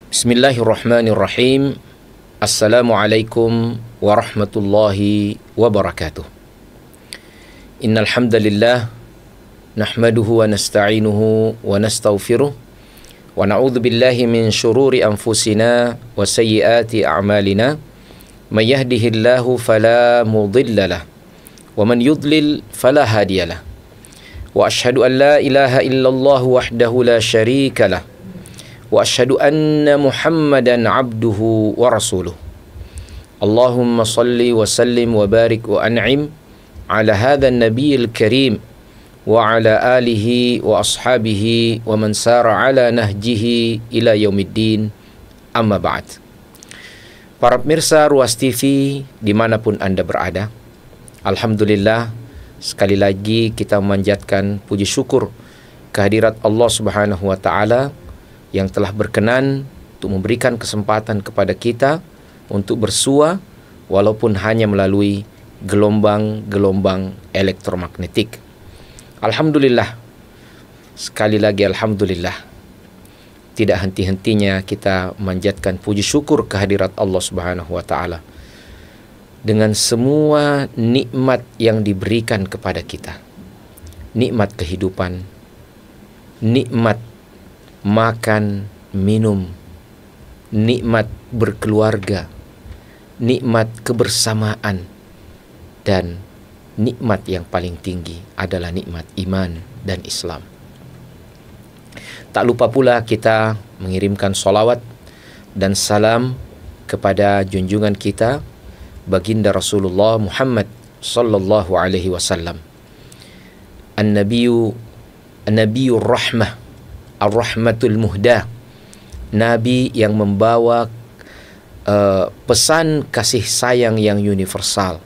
Bismillahirrahmanirrahim. Assalamualaikum warahmatullahi wabarakatuh. Innal hamdalillah nahmaduhu wa nasta'inuhu wa nastaghfiruh wa na'udzu billahi min shururi anfusina wa sayyiati a'malina. May yahdihillahu fala mudhillalah wa man yudlil fala hadiyalah. Wa asyhadu an la ilaha illallah wahdahu la syarika lah. Wa asyhadu anna Muhammadan abduhu wa rasuluh. Allahumma salli wa sallim wa barik wa an'im ala hadhan nabiyil karim wa ala alihi wa ashabihi wa man sara ala nahjihi ila yaumiddin, amma ba'd. Para pemirsa Ruas TV dimanapun Anda berada, alhamdulillah sekali lagi kita memanjatkan puji syukur kehadirat Allah Subhanahu wa Ta'ala yang telah berkenan untuk memberikan kesempatan kepada kita untuk bersua walaupun hanya melalui gelombang-gelombang elektromagnetik. Alhamdulillah, sekali lagi alhamdulillah, tidak henti-hentinya kita memanjatkan puji syukur kehadirat Allah Subhanahu wa Ta'ala dengan semua nikmat yang diberikan kepada kita. Nikmat kehidupan, nikmat makan, minum, nikmat berkeluarga, nikmat kebersamaan, dan nikmat yang paling tinggi adalah nikmat iman dan Islam. Tak lupa pula kita mengirimkan salawat dan salam kepada junjungan kita baginda Rasulullah Muhammad sallallahu alaihi wasallam, An-Nabiyur Rahmah, Ar-Rahmatul Muhdah, Nabi yang membawa pesan kasih sayang yang universal,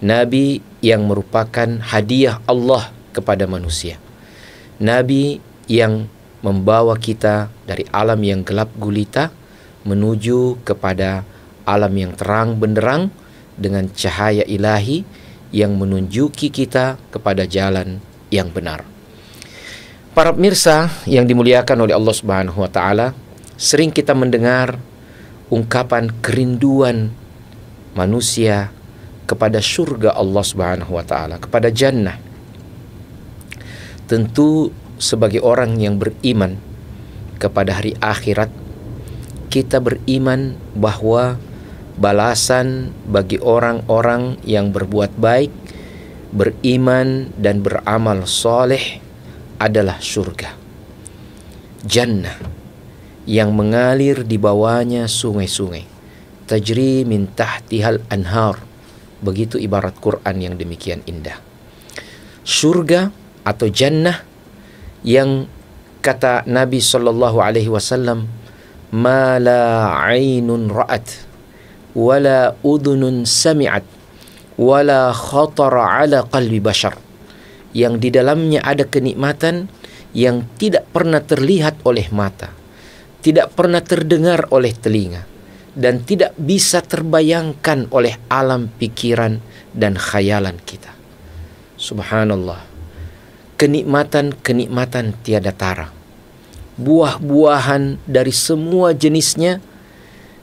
Nabi yang merupakan hadiah Allah kepada manusia, Nabi yang membawa kita dari alam yang gelap gulita menuju kepada alam yang terang benderang dengan cahaya ilahi yang menunjuki kita kepada jalan yang benar. Para pemirsa yang dimuliakan oleh Allah Subhanahu wa Ta'ala, sering kita mendengar ungkapan kerinduan manusia kepada surga Allah Subhanahu wa Ta'ala, kepada jannah. Tentu sebagai orang yang beriman kepada hari akhirat, kita beriman bahwa balasan bagi orang-orang yang berbuat baik, beriman dan beramal soleh adalah surga, jannah yang mengalir di bawahnya sungai-sungai, tajri min tahtihal anhar. Begitu ibarat Quran yang demikian indah. Surga atau jannah yang kata Nabi sallallahu alaihi wasallam, ma la ainun ra'at wala udhunun sami'at wala khatara ala qalbi bashar, yang di dalamnya ada kenikmatan yang tidak pernah terlihat oleh mata, tidak pernah terdengar oleh telinga, dan tidak bisa terbayangkan oleh alam pikiran dan khayalan kita. Subhanallah, kenikmatan-kenikmatan tiada tara, buah-buahan dari semua jenisnya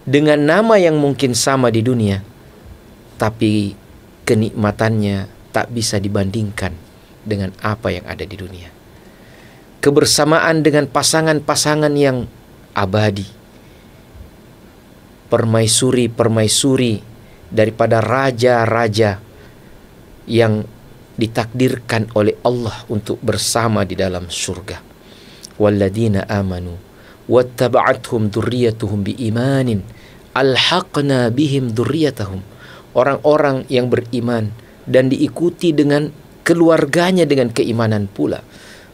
dengan nama yang mungkin sama di dunia, tapi kenikmatannya tak bisa dibandingkan dengan apa yang ada di dunia. Kebersamaan dengan pasangan-pasangan yang abadi, permaisuri-permaisuri daripada raja-raja yang ditakdirkan oleh Allah untuk bersama di dalam surga. Walladzina amanu wattaba'athum dzurriyyatuhum biimanin alhaqna bihim dzurriyyatahum. Orang-orang yang beriman dan diikuti dengan keluarganya dengan keimanan pula,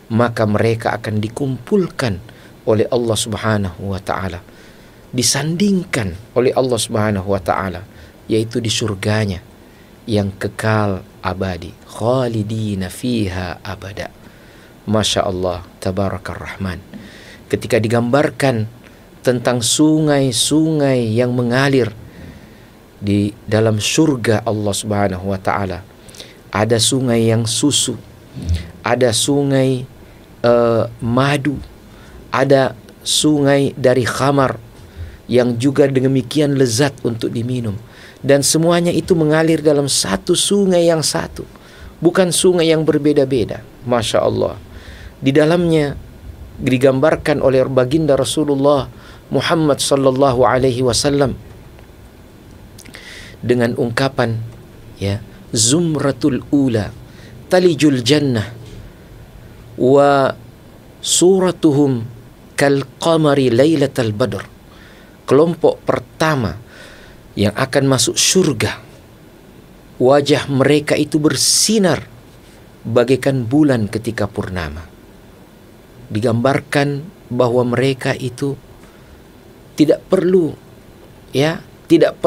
maka mereka akan dikumpulkan oleh Allah Subhanahu wa Ta'ala, disandingkan oleh Allah Subhanahu wa Ta'ala, yaitu di surganya yang kekal abadi, khalidina fiha abada. Masya Allah, tabarakar rahman. Ketika digambarkan tentang sungai-sungai yang mengalir di dalam surga Allah Subhanahu wa Ta'ala, ada sungai yang susu, ada sungai madu, ada sungai dari khamar, yang juga demikian lezat untuk diminum. Dan semuanya itu mengalir dalam satu sungai yang satu, bukan sungai yang berbeda-beda. Masya Allah. Di dalamnya digambarkan oleh baginda Rasulullah Muhammad sallallahu alaihi wasallam dengan ungkapan, ya, zumratul ula talijul jannah wa suratuhum kal qamari lailatal badr. Kelompok pertama yang akan masuk surga, wajah mereka itu bersinar bagaikan bulan ketika purnama. Digambarkan bahwa mereka itu tidak perlu, ya, tidak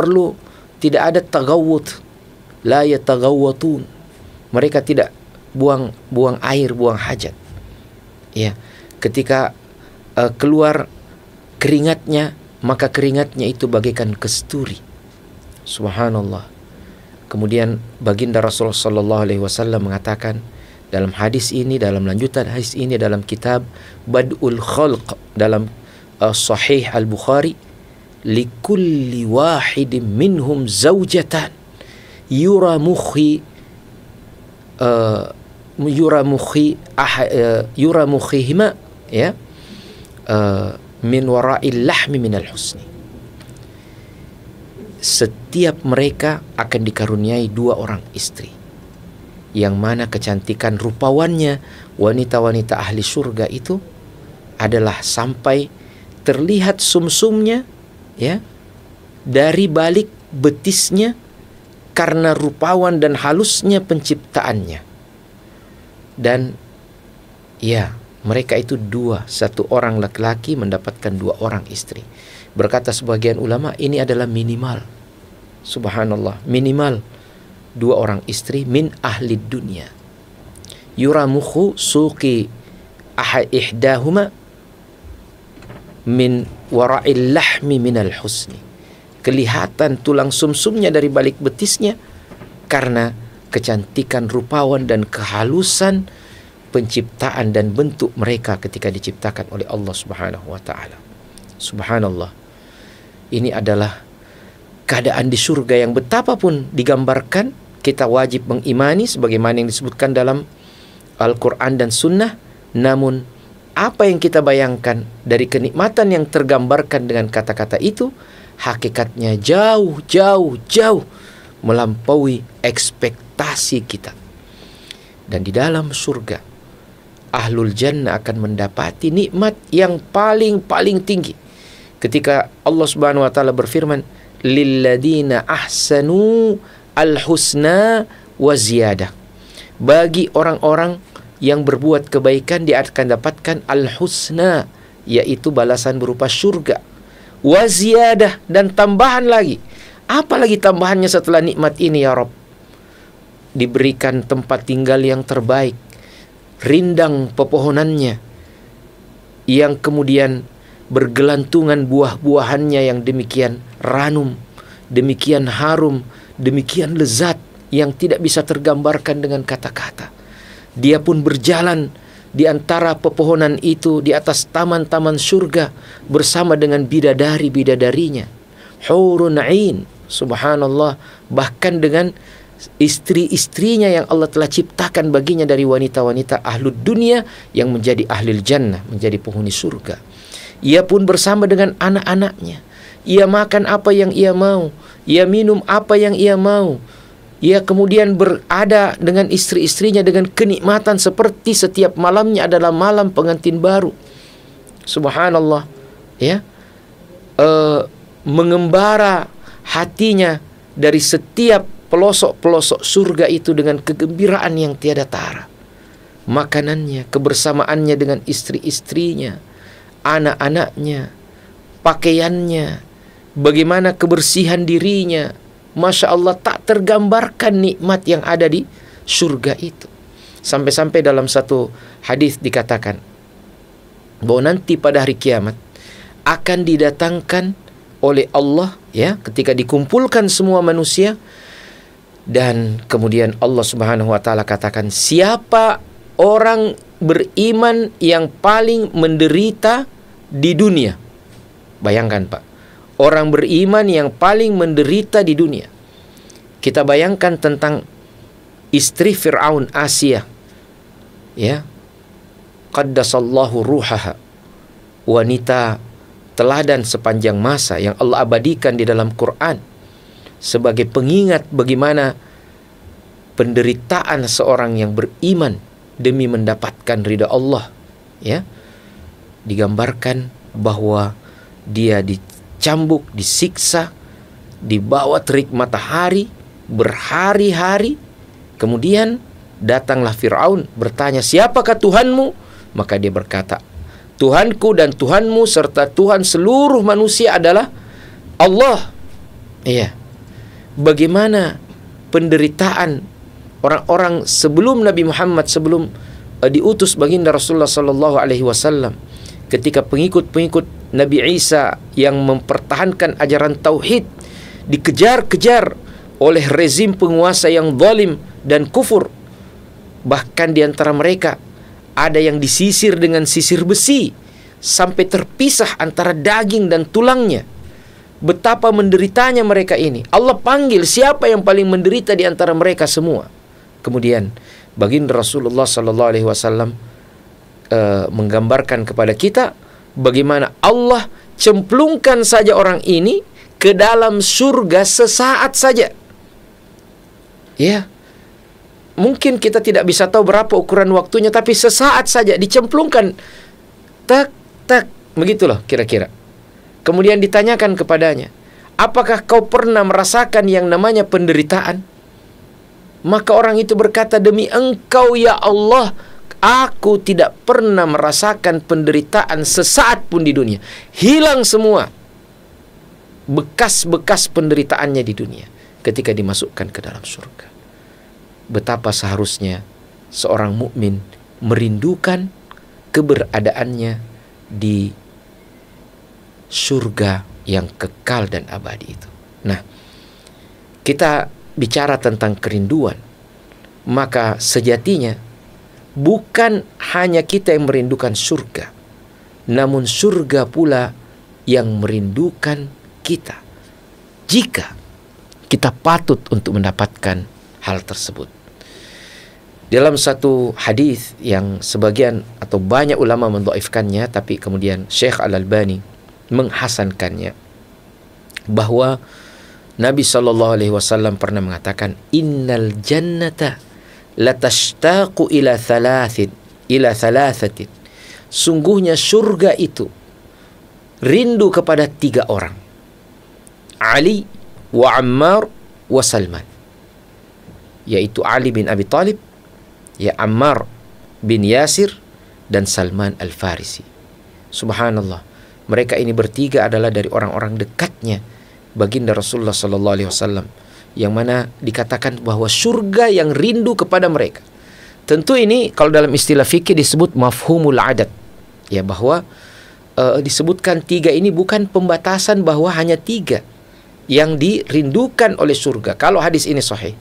ada tagawut, la yatagawwatun. Mereka tidak buang air, buang hajat. Ya, ketika keluar keringatnya, maka keringatnya itu bagaikan kesturi. Subhanallah. Kemudian baginda Rasulullah sallallahu alaihi wasallam mengatakan dalam hadis ini, dalam lanjutan hadis ini dalam kitab Bad'ul Khalq dalam Sahih Al-Bukhari, likulli wahidin minhum zawjatan yura mukhihima, ya, min wara'il lahmi minal husni. Setiap mereka akan dikaruniai 2 orang istri, yang mana kecantikan rupawannya wanita-wanita ahli surga itu adalah sampai terlihat sumsumnya, ya, dari balik betisnya, karena rupawan dan halusnya penciptaannya. Dan ya, mereka itu 2, 1 orang laki-laki mendapatkan 2 orang istri. Berkata sebagian ulama, ini adalah minimal. Subhanallah, minimal 2 orang istri min ahli dunia. Yuramukhu suqi ihdahuma min wara'il lahmi minal husni. Kelihatan tulang sumsumnya dari balik betisnya karena kecantikan rupawan dan kehalusan penciptaan dan bentuk mereka ketika diciptakan oleh Allah Subhanahu wa taala. Subhanallah. Ini adalah keadaan di surga yang betapapun digambarkan, kita wajib mengimani sebagaimana yang disebutkan dalam Al-Quran dan Sunnah. Namun apa yang kita bayangkan dari kenikmatan yang tergambarkan dengan kata-kata itu, hakikatnya jauh melampaui ekspektasi kita. Dan di dalam surga, ahlul jannah akan mendapati nikmat yang paling tinggi. Ketika Allah Subhanahu wa taala berfirman, lilladina ahsanu al-husna wa ziyadah. Bagi orang-orang yang berbuat kebaikan, dia akan dapatkan al-husna, yaitu balasan berupa surga. Wa ziyadah, dan tambahan lagi. Apa lagi tambahannya setelah nikmat ini ya Rabb? Diberikan tempat tinggal yang terbaik, rindang pepohonannya, yang kemudian bergelantungan buah-buahannya yang demikian ranum, demikian harum, demikian lezat, yang tidak bisa tergambarkan dengan kata-kata. Dia pun berjalan di antara pepohonan itu di atas taman-taman surga bersama dengan bidadari-bidadarinya, hurun ain, subhanallah, bahkan dengan istri-istrinya yang Allah telah ciptakan baginya dari wanita-wanita ahlud dunia yang menjadi ahlil jannah, menjadi penghuni surga. Ia pun bersama dengan anak-anaknya. Ia makan apa yang ia mau, ia minum apa yang ia mau. Ia kemudian berada dengan istri-istrinya dengan kenikmatan seperti setiap malamnya adalah malam pengantin baru. Subhanallah, ya, mengembara hatinya dari setiap pelosok-pelosok surga itu dengan kegembiraan yang tiada tara. Makanannya, kebersamaannya dengan istri-istrinya, anak-anaknya, pakaiannya, bagaimana kebersihan dirinya. Masya Allah, tak tergambarkan nikmat yang ada di surga itu. Sampai-sampai dalam satu hadis dikatakan bahwa nanti pada hari kiamat akan didatangkan oleh Allah, ya, ketika dikumpulkan semua manusia, dan kemudian Allah Subhanahu wa taala katakan, siapa orang beriman yang paling menderita di dunia? Bayangkan Pak, orang beriman yang paling menderita di dunia. Kita bayangkan tentang istri Fir'aun, Asia, ya, qaddasallahu ruhaha, wanita teladan sepanjang masa yang Allah abadikan di dalam Quran sebagai pengingat bagaimana penderitaan seorang yang beriman demi mendapatkan ridha Allah, ya. Digambarkan bahwa dia dicambuk, disiksa di bawah terik matahari berhari-hari. Kemudian datanglah Fir'aun bertanya, "Siapakah Tuhanmu?" Maka dia berkata, "Tuhanku dan Tuhanmu serta Tuhan seluruh manusia adalah Allah." Iya. Bagaimana penderitaan orang-orang sebelum Nabi Muhammad, sebelum diutus baginda Rasulullah sallallahu alaihi wasallam, ketika pengikut-pengikut Nabi Isa yang mempertahankan ajaran tauhid dikejar-kejar oleh rezim penguasa yang zalim dan kufur. Bahkan di antara mereka ada yang disisir dengan sisir besi sampai terpisah antara daging dan tulangnya. Betapa menderitanya mereka ini. Allah panggil siapa yang paling menderita di antara mereka semua. Kemudian baginda Rasulullah sallallahu alaihi wasallam menggambarkan kepada kita bagaimana Allah cemplungkan saja orang ini ke dalam surga sesaat saja. Ya, mungkin kita tidak bisa tahu berapa ukuran waktunya, tapi sesaat saja dicemplungkan, tak, begitulah kira-kira. Kemudian ditanyakan kepadanya, "Apakah kau pernah merasakan yang namanya penderitaan?" Maka orang itu berkata, "Demi Engkau ya Allah, aku tidak pernah merasakan penderitaan sesaat pun di dunia." Hilang semua bekas-bekas penderitaannya di dunia ketika dimasukkan ke dalam surga. Betapa seharusnya seorang mukmin merindukan keberadaannya di surga yang kekal dan abadi itu. Nah, kita bicara tentang kerinduan, maka sejatinya bukan hanya kita yang merindukan surga, namun surga pula yang merindukan kita, jika kita patut untuk mendapatkan hal tersebut. Dalam satu hadis yang sebagian atau banyak ulama mendhaifkannya, tapi kemudian Syekh Al-Albani menghasankannya, bahwa Nabi SAW pernah mengatakan, "Innal jannata latashtaqu ila thalathatin." Sungguhnya surga itu rindu kepada 3 orang, Ali wa Ammar wa Salman, yaitu Ali bin Abi Thalib, ya, Ammar bin Yasir, dan Salman Al-Farisi. Subhanallah, mereka ini bertiga adalah dari orang-orang dekatnya baginda Rasulullah sallallahu alaihi wasallam, yang mana dikatakan bahwa surga yang rindu kepada mereka. Tentu ini kalau dalam istilah fikih disebut mafhumul adat, ya, bahwa disebutkan 3 ini bukan pembatasan bahwa hanya 3 yang dirindukan oleh surga. Kalau hadis ini sahih,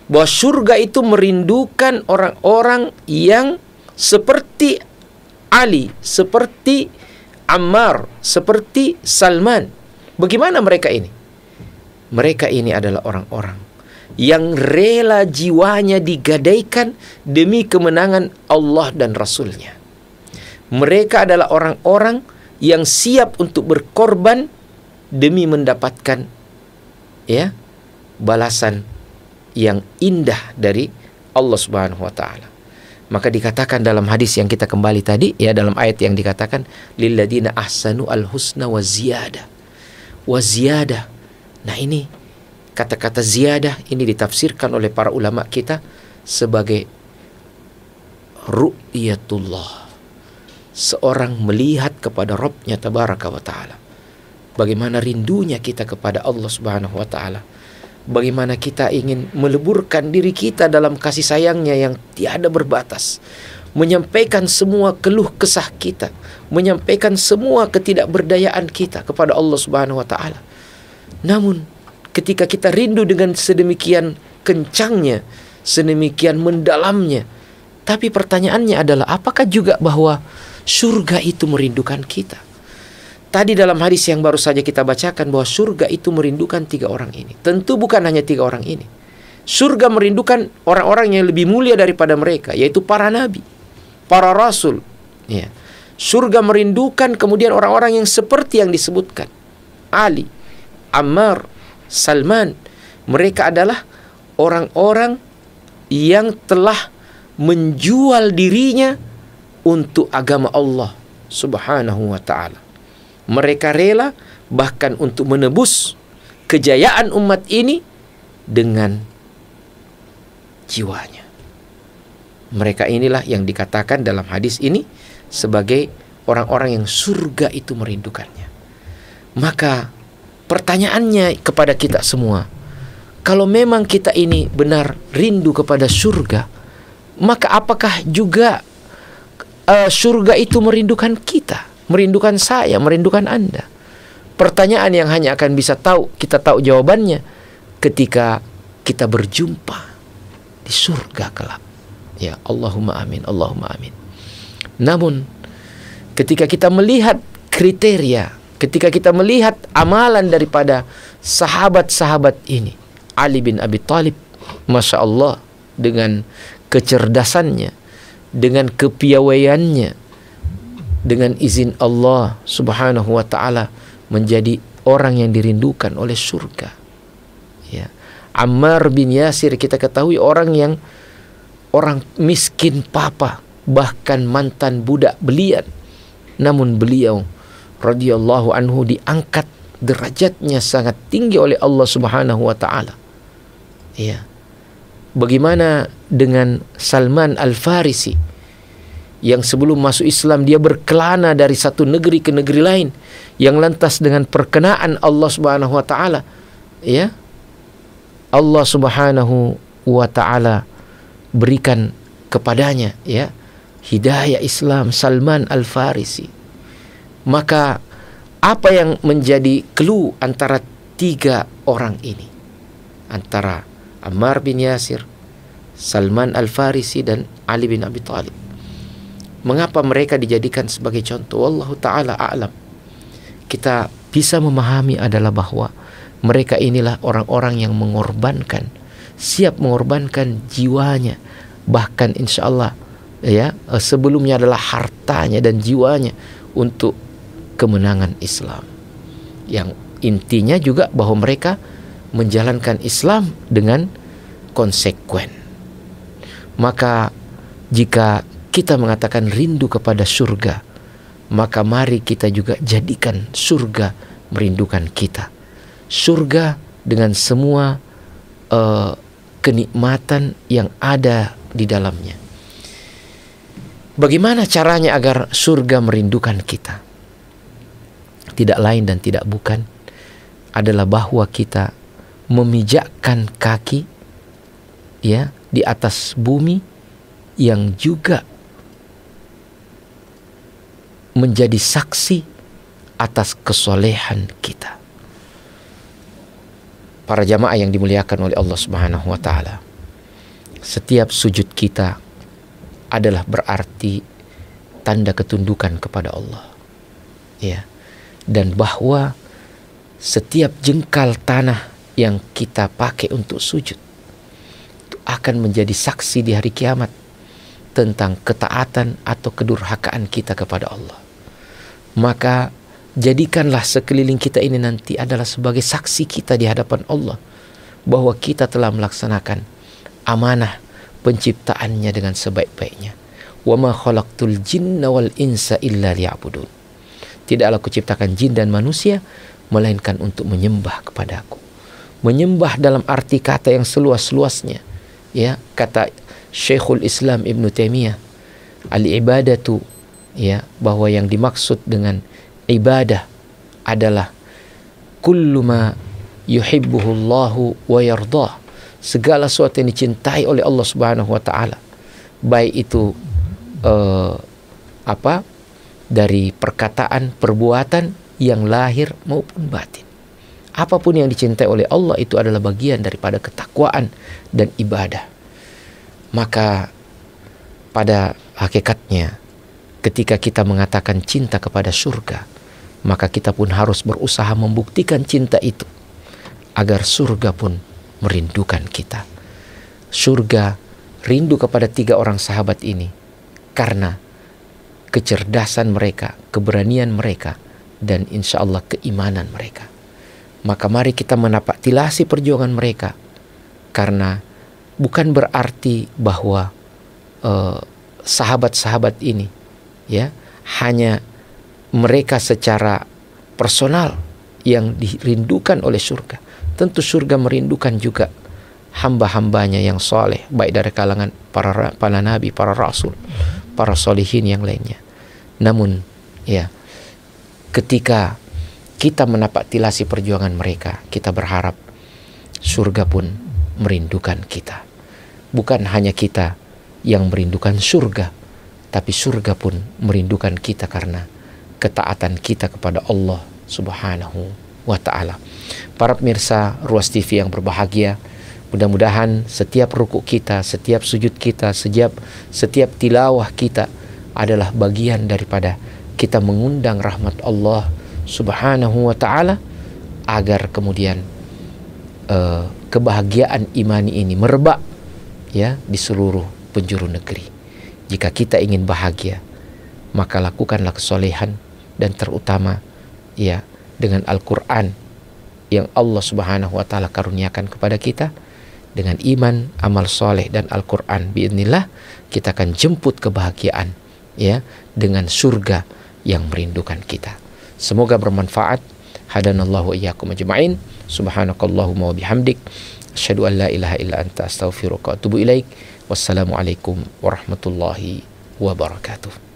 bahwa surga itu merindukan orang-orang yang seperti Ali, seperti Ammar, seperti Salman. Bagaimana mereka ini? Mereka ini adalah orang-orang yang rela jiwanya digadaikan demi kemenangan Allah dan Rasulnya. Mereka adalah orang-orang yang siap untuk berkorban demi mendapatkan, ya, balasan yang indah dari Allah Subhanahu wa taala. Maka dikatakan dalam hadis yang kita kembali tadi, ya, dalam ayat yang dikatakan lilladina ahsanu al-husna wa ziyadah. Wa ziyadah. Nah, ini kata-kata ziyadah ini ditafsirkan oleh para ulama kita sebagai ru'yatullah. Seorang melihat kepada Rabbnya tabaraka wa ta'ala. Bagaimana rindunya kita kepada Allah Subhanahu wa ta'ala. Bagaimana kita ingin meleburkan diri kita dalam kasih sayangnya yang tiada berbatas. Menyampaikan semua keluh kesah kita, menyampaikan semua ketidakberdayaan kita kepada Allah Subhanahu wa ta'ala. Namun ketika kita rindu dengan sedemikian kencangnya, sedemikian mendalamnya, tapi pertanyaannya adalah apakah juga bahwa surga itu merindukan kita? Tadi dalam hadis yang baru saja kita bacakan bahwa surga itu merindukan 3 orang ini. Tentu bukan hanya 3 orang ini. Surga merindukan orang-orang yang lebih mulia daripada mereka, yaitu para nabi, para rasul. Ya. Surga merindukan kemudian orang-orang yang seperti yang disebutkan. Ali, Ammar, Salman. Mereka adalah orang-orang yang telah menjual dirinya untuk agama Allah Subhanahu wa ta'ala. Mereka rela bahkan untuk menebus kejayaan umat ini dengan jiwanya. Mereka inilah yang dikatakan dalam hadis ini sebagai orang-orang yang surga itu merindukannya. Maka pertanyaannya kepada kita semua, kalau memang kita ini benar rindu kepada surga, maka apakah juga surga itu merindukan kita, merindukan saya, merindukan Anda? Pertanyaan yang hanya akan kita tahu jawabannya ketika kita berjumpa di surga kelak. Ya, Allahumma amin, Allahumma amin. Namun ketika kita melihat kriteria, ketika kita melihat amalan daripada sahabat-sahabat ini, Ali bin Abi Thalib, Masya Allah, dengan kecerdasannya, dengan kepiawaiannya, dengan izin Allah Subhanahu wa ta'ala, menjadi orang yang dirindukan oleh surga. Ya. Ammar bin Yasir, kita ketahui orang miskin papa, bahkan mantan budak belian. Namun beliau radhiyallahu anhu diangkat derajatnya sangat tinggi oleh Allah Subhanahu wa ta'ala. Ya. Bagaimana dengan Salman Al-Farisi yang sebelum masuk Islam dia berkelana dari satu negeri ke negeri lain, yang lantas dengan perkenaan Allah Subhanahu wa ta'ala, ya, Allah Subhanahu wa ta'ala berikan kepadanya, ya, hidayah Islam, Salman Al-Farisi. Maka apa yang menjadi clue antara 3 orang ini, antara Ammar bin Yasir, Salman Al-Farisi, dan Ali bin Abi Thalib? Mengapa mereka dijadikan sebagai contoh? Wallahu ta'ala a'lam. Kita bisa memahami adalah bahwa mereka inilah orang-orang yang mengorbankan, siap mengorbankan jiwanya, bahkan insya Allah, ya, sebelumnya adalah hartanya dan jiwanya untuk kemenangan Islam. Yang intinya juga bahwa mereka menjalankan Islam dengan konsekuen. Maka jika kita mengatakan rindu kepada surga, maka mari kita juga jadikan surga merindukan kita. Surga dengan semua kenikmatan yang ada di dalamnya. Bagaimana caranya agar surga merindukan kita? Tidak lain dan tidak bukan adalah bahwa kita memijakkan kaki, ya, di atas bumi yang juga menjadi saksi atas kesolehan kita. Para jamaah yang dimuliakan oleh Allah Subhanahu wa ta'ala, setiap sujud kita adalah berarti tanda ketundukan kepada Allah, ya, dan bahwa setiap jengkal tanah yang kita pakai untuk sujud itu akan menjadi saksi di hari kiamat tentang ketaatan atau kedurhakaan kita kepada Allah. Maka jadikanlah sekeliling kita ini nanti adalah sebagai saksi kita di hadapan Allah bahwa kita telah melaksanakan amanah penciptaannya dengan sebaik-baiknya. Wa ma khalaqtul jinna wal insa illa liya'budun. Tidaklah kuciptakan jin dan manusia melainkan untuk menyembah kepadaku. Menyembah dalam arti kata yang seluas-luasnya, ya, kata Syekhul Islam Ibn Taimiyah, al-ibadatu, ya, bahwa yang dimaksud dengan ibadah adalah kullu ma yuhibbuhullahu wa yardah, segala sesuatu yang dicintai oleh Allah Subhanahu wa taala, baik itu dari perkataan, perbuatan yang lahir maupun batin. Apapun yang dicintai oleh Allah itu adalah bagian daripada ketakwaan dan ibadah. Maka pada hakikatnya ketika kita mengatakan cinta kepada surga, maka kita pun harus berusaha membuktikan cinta itu agar surga pun merindukan kita. Surga rindu kepada 3 orang sahabat ini karena kecerdasan mereka, keberanian mereka, dan insya Allah keimanan mereka. Maka mari kita menapaktilasi perjuangan mereka, karena bukan berarti bahwa sahabat-sahabat ini ya hanya mereka secara personal yang dirindukan oleh surga. Tentu surga merindukan juga hamba-hambanya yang soleh, baik dari kalangan para nabi, para rasul, para solihin yang lainnya. Namun ya, ketika kita menapaktilasi perjuangan mereka, kita berharap surga pun merindukan kita. Bukan hanya kita yang merindukan surga, tapi surga pun merindukan kita karena ketaatan kita kepada Allah Subhanahu wa ta'ala. Para pemirsa Ruas TV yang berbahagia, mudah-mudahan setiap rukuk kita, setiap sujud kita, setiap tilawah kita adalah bagian daripada kita mengundang rahmat Allah Subhanahu wa ta'ala, agar kemudian kebahagiaan imani ini merebak ya di seluruh penjuru negeri. Jika kita ingin bahagia, maka lakukanlah kesolehan, dan terutama ya dengan Al-Quran yang Allah Subhanahu wa ta'ala karuniakan kepada kita. Dengan iman, amal soleh, dan Al-Quran, biidznillah kita akan jemput kebahagiaan ya dengan surga yang merindukan kita. Semoga bermanfaat. Hadanallahu wa iyyakum ajma'in. Subhanakallahumma wa bihamdik, asyhadu an la ilaha illa anta, astaghfiruka wa atubu ilaik. Wassalamualaikum warahmatullahi wabarakatuh.